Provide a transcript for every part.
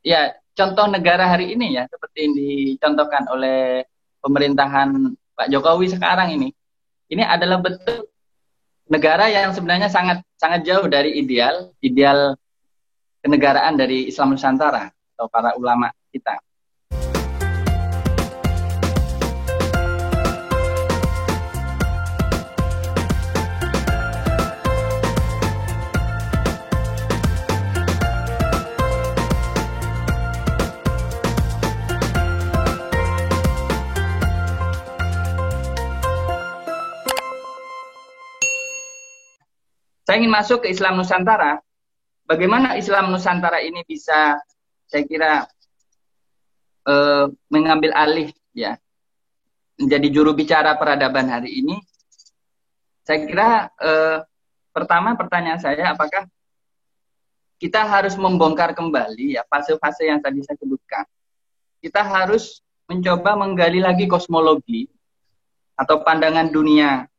ya contoh negara hari ini ya seperti yang dicontohkan oleh pemerintahan Pak Jokowi sekarang ini adalah bentuk negara yang sebenarnya sangat sangat jauh dari ideal kenegaraan dari Islam Nusantara atau para ulama kita. Saya ingin masuk ke Islam Nusantara. Bagaimana Islam Nusantara ini bisa, saya kira, mengambil alih ya menjadi juru bicara peradaban hari ini. Saya kira pertama pertanyaan saya, apakah kita harus membongkar kembali ya fase-fase yang tadi saya sebutkan. Kita harus mencoba menggali lagi kosmologi atau pandangan dunia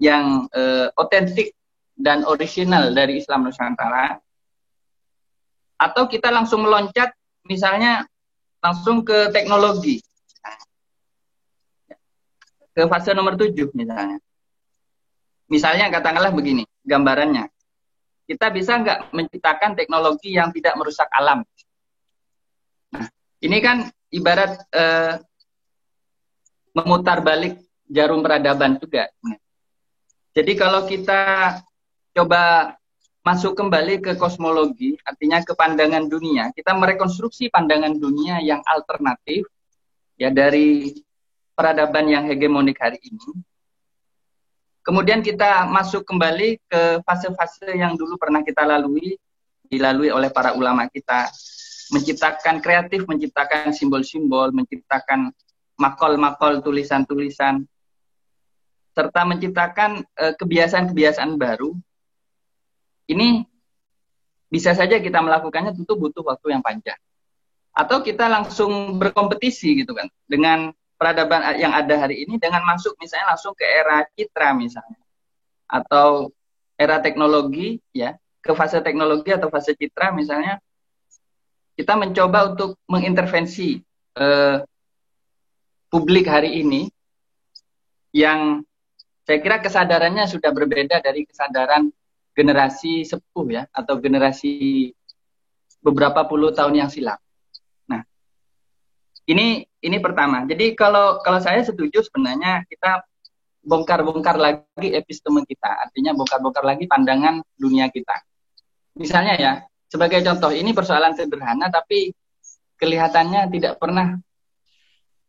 yang otentik dan orisinal dari Islam Nusantara, atau kita langsung meloncat misalnya langsung ke teknologi, ke fase nomor 7 misalnya. Misalnya katakanlah begini gambarannya, kita bisa nggak menciptakan teknologi yang tidak merusak alam? Nah, ini kan ibarat memutar balik jarum peradaban juga. Jadi kalau kita coba masuk kembali ke kosmologi, artinya ke pandangan dunia, kita merekonstruksi pandangan dunia yang alternatif ya dari peradaban yang hegemonik hari ini. Kemudian kita masuk kembali ke fase-fase yang dulu pernah kita dilalui oleh para ulama kita, menciptakan kreatif, menciptakan simbol-simbol, menciptakan makol-makol, tulisan-tulisan, serta menciptakan kebiasaan-kebiasaan baru. Ini bisa saja kita melakukannya, tentu butuh waktu yang panjang. Atau kita langsung berkompetisi gitu kan dengan peradaban yang ada hari ini, dengan masuk misalnya langsung ke era citra misalnya, atau era teknologi ya, ke fase teknologi atau fase citra misalnya. Kita mencoba untuk mengintervensi publik hari ini yang saya kira kesadarannya sudah berbeda dari kesadaran generasi sepuh ya, atau generasi beberapa puluh tahun yang silam. Nah, ini pertama. Jadi kalau saya setuju sebenarnya kita bongkar-bongkar lagi episteme kita, artinya bongkar-bongkar lagi pandangan dunia kita. Misalnya ya, sebagai contoh, ini persoalan sederhana tapi kelihatannya tidak pernah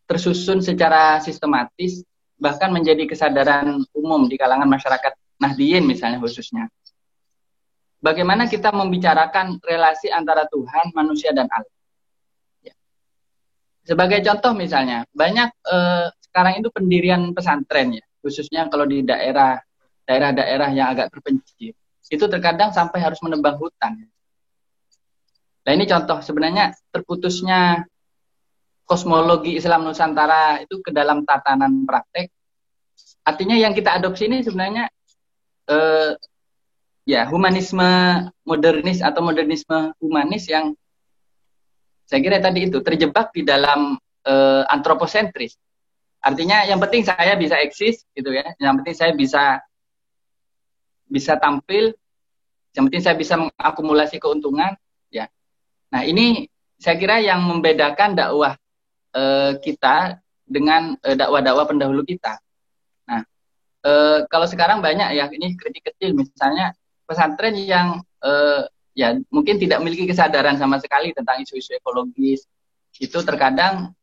tersusun secara sistematis, bahkan menjadi kesadaran umum di kalangan masyarakat Nahdliyin misalnya khususnya. Bagaimana kita membicarakan relasi antara Tuhan, manusia, dan alam. Ya. Sebagai contoh misalnya, banyak sekarang itu pendirian pesantren ya, khususnya kalau di daerah-daerah yang agak terpencil, itu terkadang sampai harus menebang hutan. Nah ini contoh sebenarnya terputusnya kosmologi Islam Nusantara itu ke dalam tatanan praktek. Artinya yang kita adopsi ini sebenarnya ya humanisme modernis atau modernisme humanis yang saya kira tadi itu terjebak di dalam antroposentris. Artinya yang penting saya bisa eksis gitu ya, yang penting saya bisa tampil, yang penting saya bisa mengakumulasi keuntungan ya. Nah ini saya kira yang membedakan dakwah kita dengan dakwah-dakwah pendahulu kita. Nah, kalau sekarang banyak ya, ini kritik kecil misalnya pesantren yang ya mungkin tidak memiliki kesadaran sama sekali tentang isu-isu ekologis, itu terkadang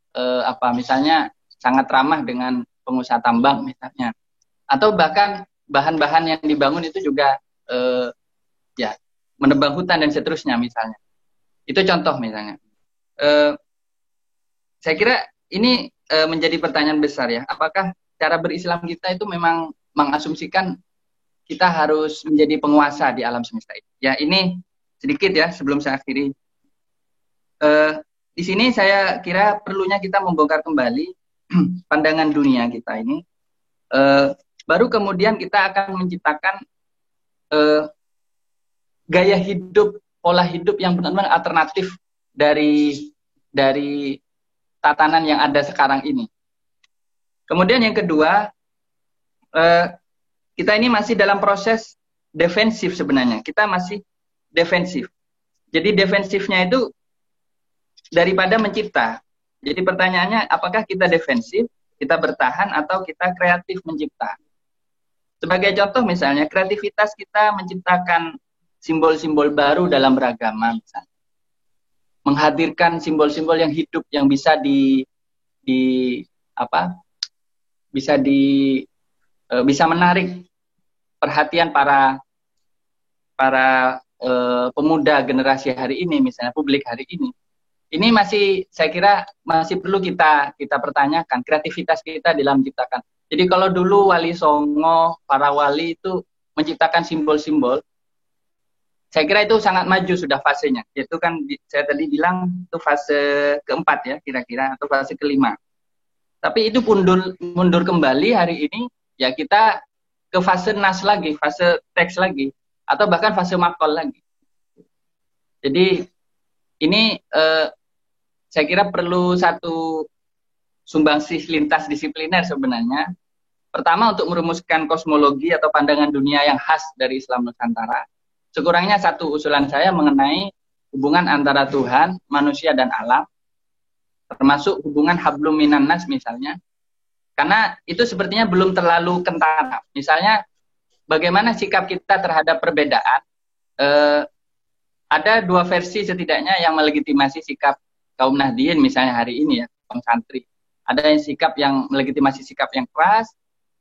misalnya sangat ramah dengan pengusaha tambang misalnya, atau bahkan bahan-bahan yang dibangun itu juga ya menebang hutan dan seterusnya misalnya. Itu contoh misalnya. Saya kira ini menjadi pertanyaan besar ya, apakah cara berislam kita itu memang mengasumsikan kita harus menjadi penguasa di alam semesta ini. Ya ini sedikit ya sebelum saya akhiri. Di sini saya kira perlunya kita membongkar kembali pandangan dunia kita ini. Baru kemudian kita akan menciptakan gaya hidup pola hidup yang benar-benar alternatif dari tatanan yang ada sekarang ini. Kemudian yang kedua, kita ini masih dalam proses defensif sebenarnya. Kita masih defensif. Jadi defensifnya itu daripada mencipta. Jadi pertanyaannya, apakah kita defensif, kita bertahan, atau kita kreatif mencipta? Sebagai contoh misalnya, kreativitas kita menciptakan simbol-simbol baru dalam beragama, misalnya. Menghadirkan simbol-simbol yang hidup, yang bisa bisa menarik perhatian para pemuda generasi hari ini, misalnya publik hari ini. Ini masih, saya kira masih perlu kita pertanyakan kreativitas kita dalam menciptakan. Jadi kalau dulu Wali Songo, para wali itu menciptakan simbol-simbol, saya kira itu sangat maju sudah fasenya. Itu kan saya tadi bilang itu fase keempat ya kira-kira, atau fase kelima. Tapi itu mundur kembali hari ini, ya kita ke fase nas lagi, fase teks lagi, atau bahkan fase makol lagi. Jadi ini saya kira perlu satu sumbangsih lintas disipliner sebenarnya. Pertama, untuk merumuskan kosmologi atau pandangan dunia yang khas dari Islam Nusantara. Sekurangnya satu usulan saya mengenai hubungan antara Tuhan, manusia, dan alam, termasuk hubungan hablum minan nas misalnya. Karena itu sepertinya belum terlalu kentara. Misalnya, bagaimana sikap kita terhadap perbedaan. Ada dua versi setidaknya yang melegitimasi sikap kaum Nahdien misalnya hari ini ya, kaum santri. Ada yang sikap yang melegitimasi sikap yang keras,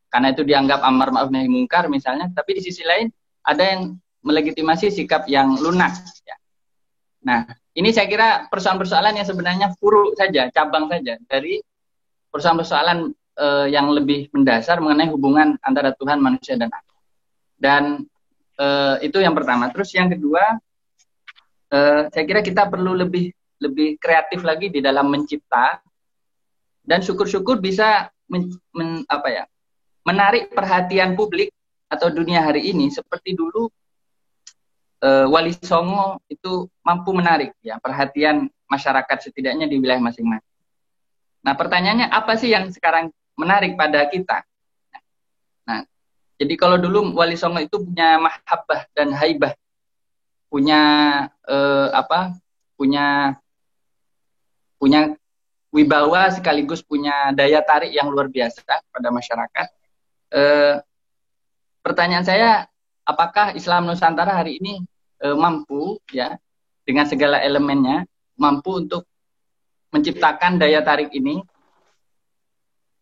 karena itu dianggap amar ma'ruf nahi mungkar misalnya, tapi di sisi lain ada yang melegitimasi sikap yang lunak. Ya. Nah, ini saya kira persoalan-persoalan yang sebenarnya furu saja, cabang saja, dari persoalan-persoalan yang lebih mendasar mengenai hubungan antara Tuhan, manusia, dan alam. Dan itu yang pertama. Terus yang kedua, saya kira kita perlu lebih kreatif lagi di dalam mencipta, dan syukur-syukur bisa menarik perhatian publik atau dunia hari ini seperti dulu Wali Songo itu mampu menarik ya perhatian masyarakat setidaknya di wilayah masing-masing. Nah, pertanyaannya apa sih yang sekarang menarik pada kita? Nah, jadi kalau dulu Wali Songo itu punya mahabbah dan haibah, punya punya wibawa sekaligus punya daya tarik yang luar biasa pada masyarakat. Pertanyaan saya, apakah Islam Nusantara hari ini mampu ya dengan segala elemennya mampu untuk menciptakan daya tarik ini,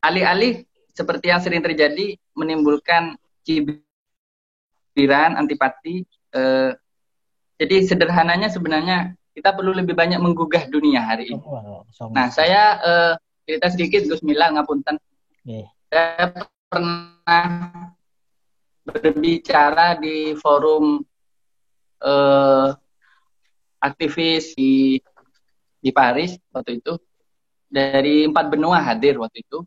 alih-alih seperti yang sering terjadi menimbulkan cibiran, antipati. Jadi sederhananya sebenarnya kita perlu lebih banyak menggugah dunia hari ini. Nah, saya cerita sedikit, Gus Mila, ngapunten. Saya pernah berbicara di forum aktivis di Paris waktu itu. Dari 4 benua hadir waktu itu.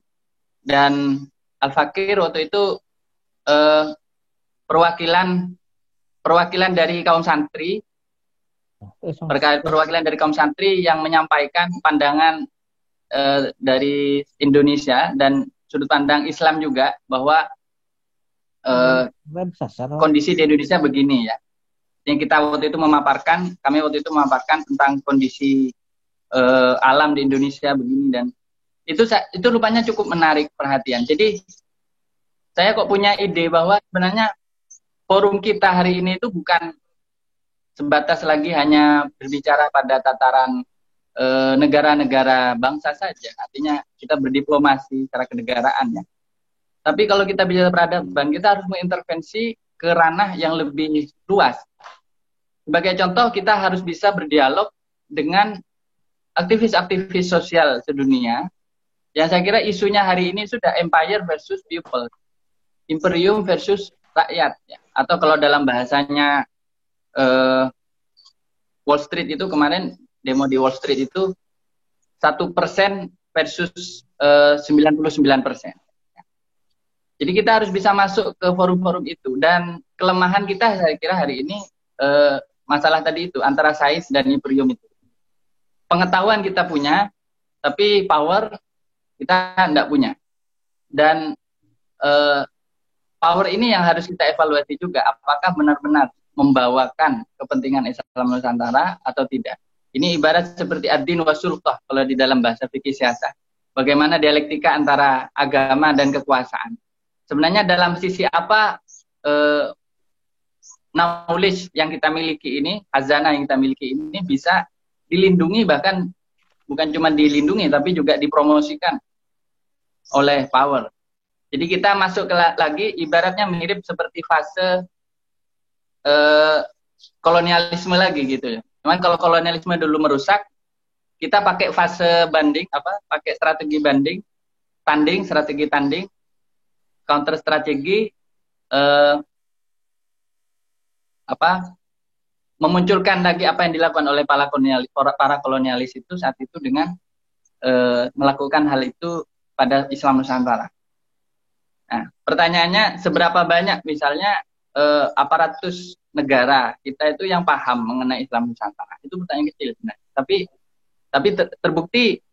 Dan Al-Fakir waktu itu perwakilan dari kaum santri, yang menyampaikan pandangan dari Indonesia dan sudut pandang Islam juga, bahwa kondisi di Indonesia begini ya. Yang kami waktu itu memaparkan tentang kondisi alam di Indonesia begini, dan itu rupanya cukup menarik perhatian. Jadi saya kok punya ide bahwa sebenarnya forum kita hari ini itu bukan sebatas lagi hanya berbicara pada tataran negara-negara bangsa saja. Artinya kita berdiplomasi secara kenegaraan ya. Tapi kalau kita bicara peradaban, kita harus mengintervensi ke ranah yang lebih luas. Sebagai contoh, kita harus bisa berdialog dengan aktivis-aktivis sosial sedunia, yang saya kira isunya hari ini sudah empire versus people, imperium versus rakyat, ya. Atau kalau dalam bahasanya Wall Street itu kemarin, demo di Wall Street itu 1% versus 99%. Jadi kita harus bisa masuk ke forum-forum itu, dan kelemahan kita saya kira hari ini masalah tadi itu antara sains dan imperium itu. Pengetahuan kita punya, tapi power kita tidak punya. Dan power ini yang harus kita evaluasi juga, apakah benar-benar membawakan kepentingan Islam Nusantara atau tidak. Ini ibarat seperti ad-din wa sultah kalau di dalam bahasa fikih siasat. Bagaimana dialektika antara agama dan kekuasaan. Sebenarnya dalam sisi apa knowledge yang kita miliki ini, khazanah yang kita miliki ini bisa dilindungi, bahkan bukan cuma dilindungi tapi juga dipromosikan oleh power. Jadi kita masuk lagi ibaratnya mirip seperti fase kolonialisme lagi gitu ya. Cuman kalau kolonialisme dulu merusak, kita pakai fase banding, pakai strategi banding, tanding, strategi tanding, counter strategi, memunculkan lagi apa yang dilakukan oleh para kolonialis itu saat itu dengan melakukan hal itu pada Islam Nusantara. Nah, pertanyaannya seberapa banyak misalnya aparatus negara kita itu yang paham mengenai Islam Nusantara? Itu pertanyaan kecil sebenarnya. Tapi terbukti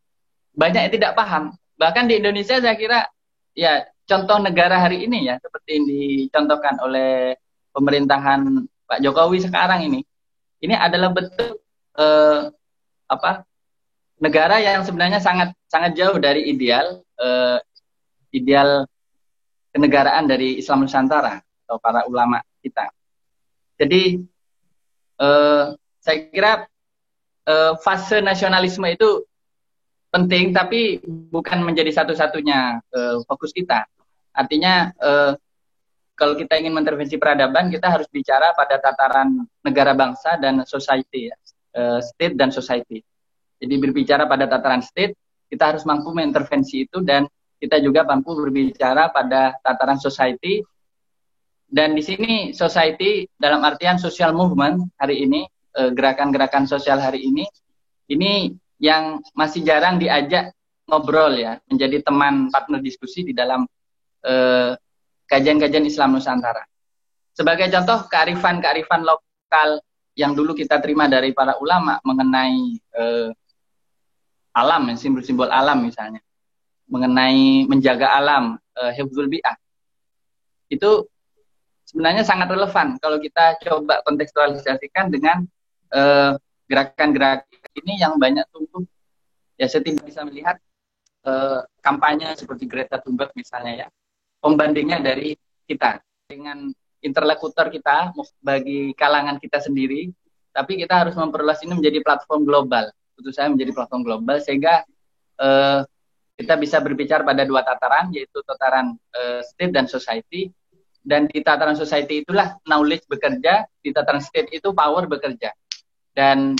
banyak yang tidak paham. Bahkan di Indonesia saya kira ya contoh negara hari ini ya seperti yang dicontohkan oleh pemerintahan Pak Jokowi sekarang ini adalah bentuk negara yang sebenarnya sangat jauh dari ideal kenegaraan dari Islam Nusantara atau para ulama kita. Jadi saya kira fase nasionalisme itu penting, tapi bukan menjadi satu-satunya fokus kita. Artinya kalau kita ingin mengintervensi peradaban, kita harus bicara pada tataran negara bangsa dan society, state dan society. Jadi berbicara pada tataran state, kita harus mampu mengintervensi itu, dan kita juga mampu berbicara pada tataran society. Dan di sini society dalam artian social movement hari ini, gerakan-gerakan sosial hari ini yang masih jarang diajak ngobrol ya, menjadi teman partner diskusi di dalam kajian-kajian Islam Nusantara. Sebagai contoh kearifan-kearifan lokal yang dulu kita terima dari para ulama mengenai alam, simbol-simbol alam misalnya, mengenai menjaga alam, hifdzul bi'ah, itu sebenarnya sangat relevan kalau kita coba kontekstualisasikan dengan gerakan-gerakan ini yang banyak tumbuh. Ya, saya tidak bisa melihat kampanye seperti Greta Thunberg misalnya ya, pembandingnya dari kita dengan interlokutor kita bagi kalangan kita sendiri, tapi kita harus memperluas ini menjadi platform global. Tentu saya menjadi platform global sehingga kita bisa berbicara pada dua tataran, yaitu tataran state dan society. Dan di tataran society itulah knowledge bekerja, di tataran state itu power bekerja. Dan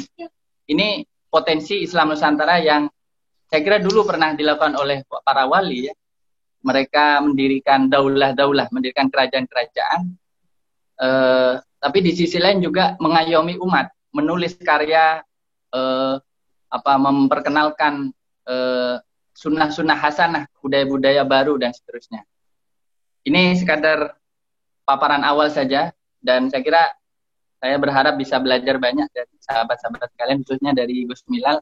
ini potensi Islam Nusantara yang saya kira dulu pernah dilakukan oleh para wali ya. Mereka mendirikan daulah-daulah, mendirikan kerajaan-kerajaan. Tapi di sisi lain juga mengayomi umat, menulis karya, memperkenalkan sunnah-sunnah hasanah, budaya-budaya baru dan seterusnya. Ini sekadar paparan awal saja, dan saya kira saya berharap bisa belajar banyak dari sahabat-sahabat sekalian, khususnya dari Gus Milal,